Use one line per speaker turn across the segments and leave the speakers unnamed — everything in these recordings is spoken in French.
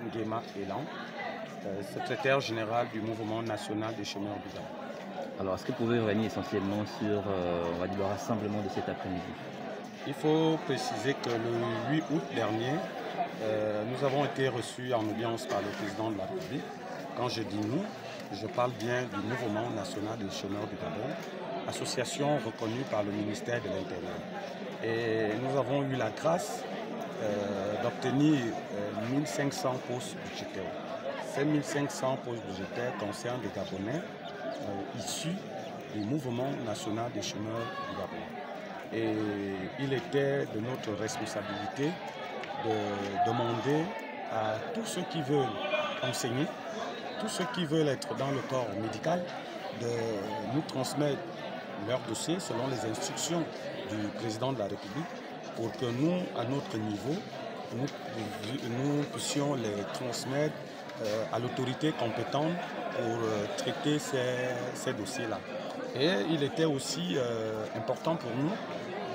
Nguema Elan, secrétaire général du mouvement national des chômeurs du Gabon.
Alors, est-ce que vous pouvez revenir essentiellement sur on va dire, le rassemblement de cet après-midi?
Il faut préciser que le 8 août dernier, nous avons été reçus en audience par le président de la République. Quand je dis nous, je parle bien du mouvement national des chômeurs du Gabon, association reconnue par le ministère de l'Intérieur. Et nous avons eu la grâce d'obtenir 1500 postes budgétaires. Ces 1500 postes budgétaires concernent des Gabonais issus du mouvement national des chômeurs du Gabon. Et il était de notre responsabilité de demander à tous ceux qui veulent enseigner, tous ceux qui veulent être dans le corps médical, de nous transmettre leur dossier selon les instructions du président de la République pour que nous, à notre niveau, nous puissions les transmettre à l'autorité compétente pour traiter ces dossiers-là. Et il était aussi important pour nous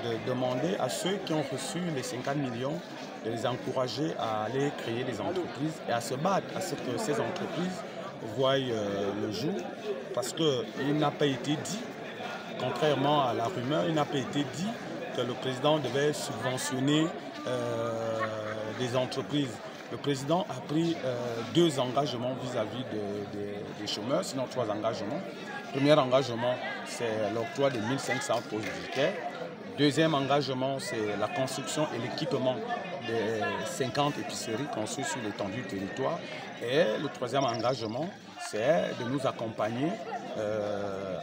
de demander à ceux qui ont reçu les 50 millions de les encourager à aller créer des entreprises et à se battre à ce que ces entreprises voient le jour, parce qu'il n'a pas été dit, contrairement à la rumeur, il n'a pas été dit que le président devait subventionner des entreprises. Le président a pris 2 engagements vis-à-vis des chômeurs, sinon 3 engagements. Le premier engagement, c'est l'octroi de 1500 postes budgétaires. Deuxième engagement, c'est la construction et l'équipement des 50 épiceries construites sur l'étendue du territoire. Et le troisième engagement, c'est de nous accompagner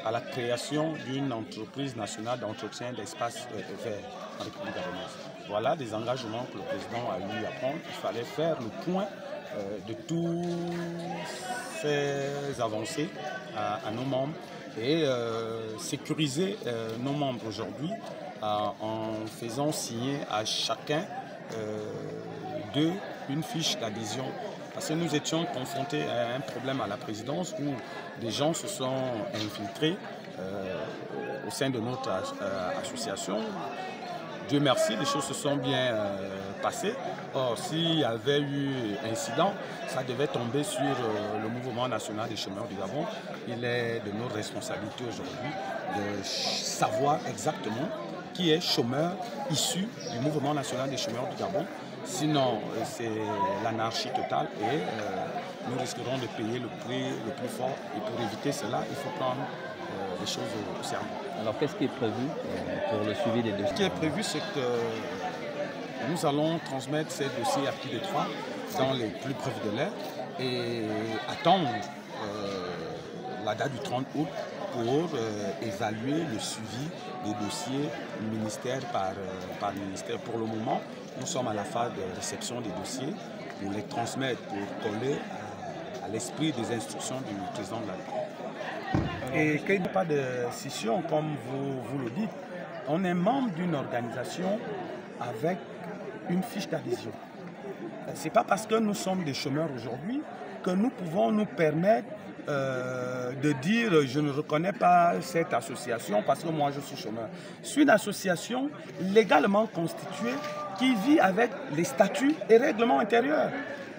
à la création d'une entreprise nationale d'entretien d'espaces verts en République gabonaise. Voilà des engagements que le président a eu à prendre. Il fallait faire le point de toutes ces avancées à nos membres et sécuriser nos membres aujourd'hui en faisant signer à chacun d'eux une fiche d'adhésion. Parce que nous étions confrontés à un problème à la présidence où des gens se sont infiltrés au sein de notre association. Dieu merci, les choses se sont bien passées. Or, s'il y avait eu incident, ça devait tomber sur le mouvement national des chômeurs du Gabon. Il est de notre responsabilité aujourd'hui de savoir exactement qui est chômeur issu du mouvement national des chômeurs du Gabon. Sinon, c'est l'anarchie totale et nous risquerons de payer le prix le plus fort. Et pour éviter cela, il faut prendre les choses au sérieux.
Alors, qu'est-ce qui est prévu pour le suivi des dossiers?
Ce qui est prévu, c'est que nous allons transmettre ces dossiers à qui de 3 dans les plus brefs délais et attendre la date du 30 août pour évaluer le suivi des dossiers ministère par ministère. Pour le moment, nous sommes à la phase de réception des dossiers pour les transmettre, pour coller à l'esprit des instructions du président de la République. Et qu'il n'y ait pas de scission, comme vous le dites, on est membre d'une organisation avec une fiche d'adhésion. Ce n'est pas parce que nous sommes des chômeurs aujourd'hui que nous pouvons nous permettre de dire je ne reconnais pas cette association parce que moi je suis chômeur. C'est une association légalement constituée qui vit avec les statuts et règlements intérieurs.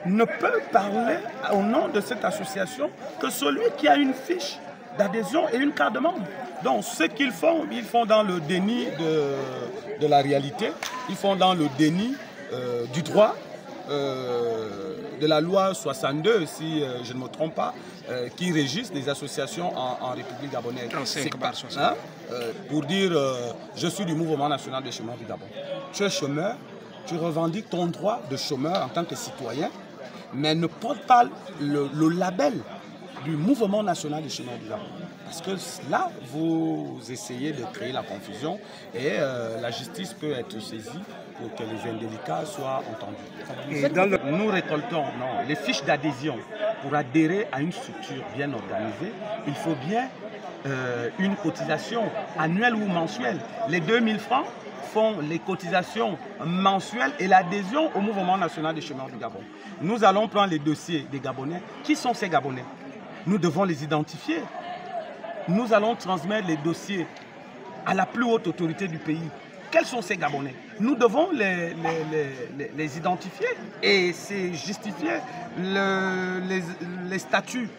Ne peut parler au nom de cette association que celui qui a une fiche d'adhésion et une carte de membre. Donc ce qu'ils font, ils font dans le déni de la réalité, ils font dans le déni du droit, de la loi 62, si je ne me trompe pas, qui régisse les associations en République gabonaise.
35/60.
Pour dire, je suis du mouvement national des chômeurs du Gabon. Tu es chômeur, tu revendiques ton droit de chômeur en tant que citoyen, mais ne porte pas le label du mouvement national des chômeurs du Gabon. Parce que là, vous essayez de créer la confusion et la justice peut être saisie pour que les indélicats soient entendus. Et nous récoltons les fiches d'adhésion. Pour adhérer à une structure bien organisée, il faut bien une cotisation annuelle ou mensuelle. Les 2000 francs font les cotisations mensuelles et l'adhésion au mouvement national des chômeurs du Gabon. Nous allons prendre les dossiers des Gabonais. Qui sont ces Gabonais? Nous devons les identifier. Nous allons transmettre les dossiers à la plus haute autorité du pays. Quels sont ces Gabonais? nous devons les identifier et c'est justifié. Les statuts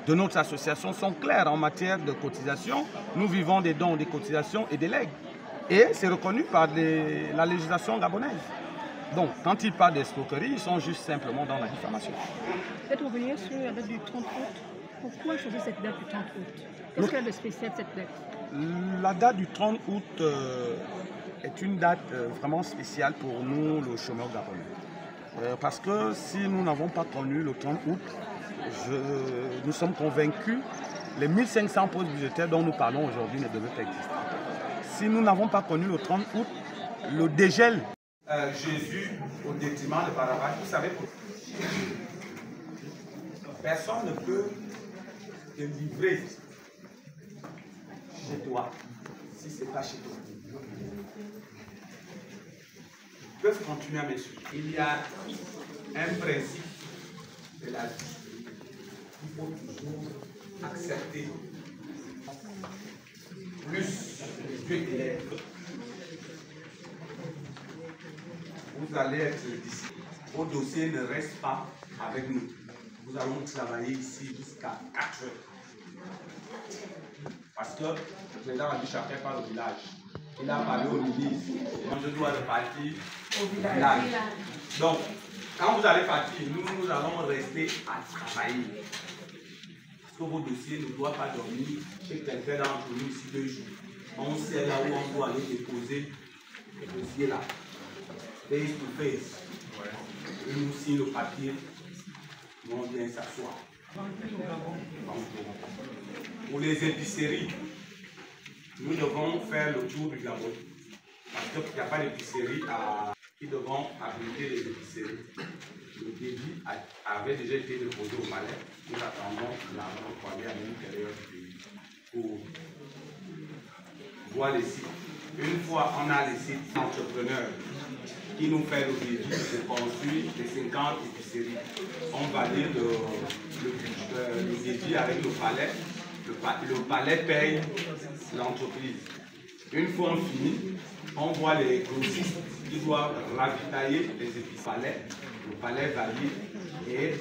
de notre association sont clairs en matière de cotisation. Nous vivons des dons, des cotisations et des legs. Et c'est reconnu par la législation gabonaise. Donc, quand ils parlent d'escroquerie, ils sont juste simplement dans la diffamation.
Peut-être revenir sur la date du 30 août. Pourquoi choisir cette date du 30 août? Qu'est-ce qu'il y a de spécial cette date?
La date du 30 août est une date vraiment spéciale pour nous, le chômeur gabonais. Parce que si nous n'avons pas connu le 30 août, nous sommes convaincus que les 1500 postes budgétaires dont nous parlons aujourd'hui ne devaient pas exister. Si nous n'avons pas connu le 30 août, le dégel. Jésus au détriment de Barabbas, vous savez pourquoi? Personne ne peut te livrer chez toi si ce n'est pas chez toi. Ils peuvent continuer à me suivre. Il y a un principe de la vie. Il faut toujours accepter plus Dieu élève. Vous allez être disciples. Vos dossiers ne restent pas avec nous. Nous allons travailler ici jusqu'à 4 heures. Parce que le président a dit chacun part au village. Il a parlé au ministre. Moi, je dois repartir au village. Donc, quand vous allez partir, nous allons rester à travailler. Parce que vos dossiers ne doivent pas dormir chez quelqu'un d'entre nous ici 2 jours. On sait là où on doit aller déposer les dossiers là. Face to face. Et nous signe le papier. Nous on vient s'asseoir. Pour les épiceries, nous devons faire le tour du Gabon. Parce qu'il n'y a pas d'épicerie qui devront habiliter les épiceries. Le débit avait déjà été déposé au palais. Nous attendons l'argent pour aller à l'intérieur du pays pour voir les sites. Une fois on a les sites entrepreneurs qui nous fait le débit de construire les 50 épiceries, on valide le débit avec le palais. Le palais paye l'entreprise. Une fois on finit, on voit les grossistes qui doivent ravitailler les épiceries. Le palais valide et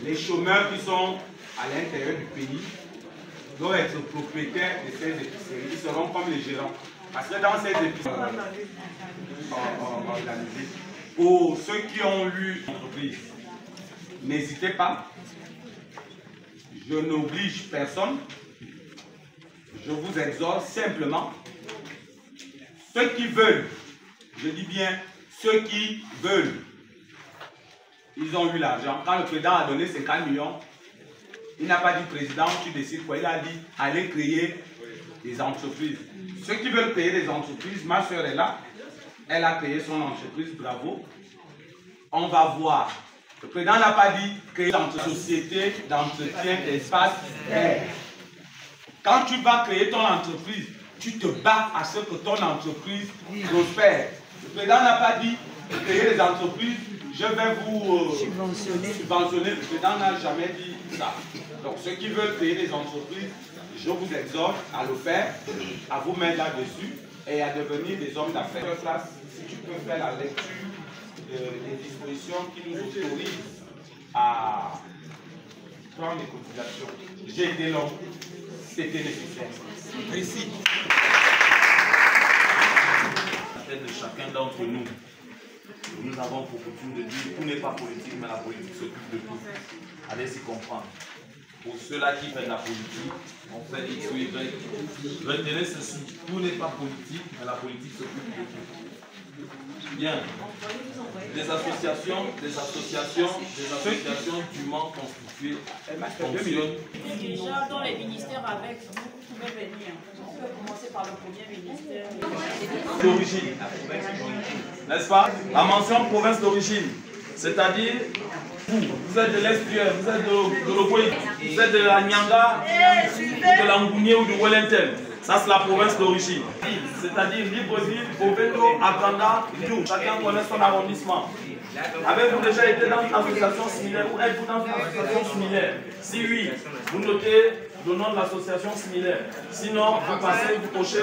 les chômeurs qui sont à l'intérieur du pays doivent être propriétaires de ces épiceries. Ils seront comme les gérants. Parce que dans ces épiceries organisées, pour ceux qui ont eu l'entreprise, n'hésitez pas. Je n'oblige personne. Je vous exhorte simplement. Ceux qui veulent, je dis bien ceux qui veulent, ils ont eu l'argent. Quand le président a donné 50 millions, il n'a pas dit président, tu décides quoi. Il a dit allez créer des entreprises. Ceux qui veulent créer des entreprises, ma soeur est là. Elle a créé son entreprise, bravo. On va voir. Le président n'a pas dit créer une société d'entretien d'espace vert. Quand tu vas créer ton entreprise, tu te bats à ce que ton entreprise prospère. Le président n'a pas dit créer des entreprises, je vais vous subventionner. Le président n'a jamais dit ça. Donc ceux qui veulent créer des entreprises, je vous exhorte à le faire, à vous mettre là-dessus et à devenir des hommes d'affaires. Si tu peux faire la lecture des dispositions qui nous autorisent à prendre des cotisations. J'ai été long, c'était nécessaire. Précis. La tête de chacun d'entre nous, nous avons pour coutume de dire tout n'est pas politique, mais la politique s'occupe de tout. Allez s'y comprendre. Pour ceux-là qui font de la politique, on fait X ou Y. Retenez ceci, tout n'est pas politique, mais la politique s'occupe de tout. Bien. Des associations dûment constituées fonctionnent.
Déjà dans les ministères avec vous pouvez venir. On peut commencer par le premier ministère.
D'origine, n'est-ce pas? La mention province d'origine, c'est-à-dire vous êtes de l'Est-Pierre, vous êtes de l'Oboï, vous êtes de la Nyanga, de l'Angounier ou du Wellington. Ça, c'est la province d'origine. C'est-à-dire Libreville, Boveto, Agranda, tout. Chacun connaît son arrondissement. Avez-vous déjà été dans une association similaire ou êtes-vous dans une association similaire? Si oui, vous notez le nom de l'association similaire. Sinon, vous passez, vous cochez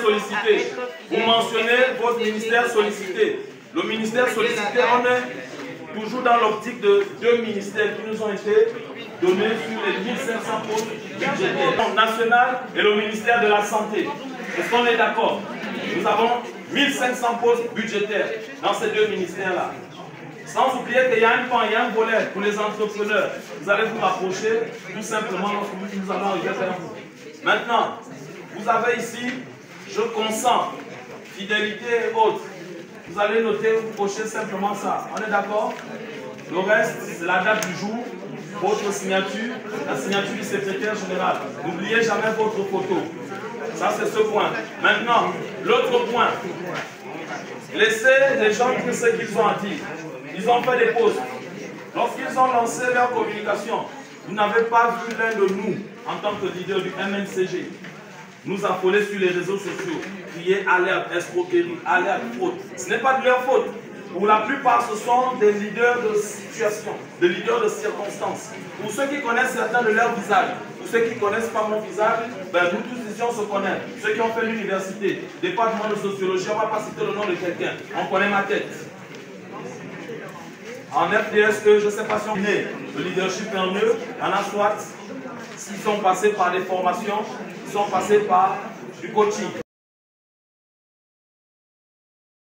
sollicité. Vous mentionnez votre ministère sollicité. Le ministère sollicité, on est toujours dans l'optique de 2 ministères qui nous ont été donnés sur les 1500 postes budgétaires. National et le ministère de la Santé. Est-ce qu'on est d'accord? Nous avons 1500 postes budgétaires dans ces 2 ministères-là. Sans oublier qu'il y a un pan, il y a un volet pour les entrepreneurs. Vous allez vous rapprocher tout simplement lorsque nous allons arriver vers vous. Maintenant, vous avez ici, je consens, fidélité et autres. Vous allez noter, vous cochez simplement ça. On est d'accord? Le reste, c'est la date du jour, votre signature, la signature du secrétaire général. N'oubliez jamais votre photo. Ça, c'est ce point. Maintenant, l'autre point. Laissez les gens dire ce qu'ils ont à dire. Ils ont fait des posts. Lorsqu'ils ont lancé leur communication, vous n'avez pas vu l'un de nous, en tant que leader du MNCG, nous affoler sur les réseaux sociaux, crier alerte, escroquerie, alerte, fraude. Ce n'est pas de leur faute. Pour la plupart, ce sont des leaders de situation, des leaders de circonstances. Pour ceux qui connaissent certains de leur visage, pour ceux qui ne connaissent pas mon visage, ben nous tous ici on se connaît. Ceux qui ont fait l'université, département de sociologie, on ne va pas citer le nom de quelqu'un, on connaît ma tête. En FDSE, je ne sais pas si on est le leadership en eux, il y en a soit, s'ils sont passés par des formations, ils sont passés par du coaching.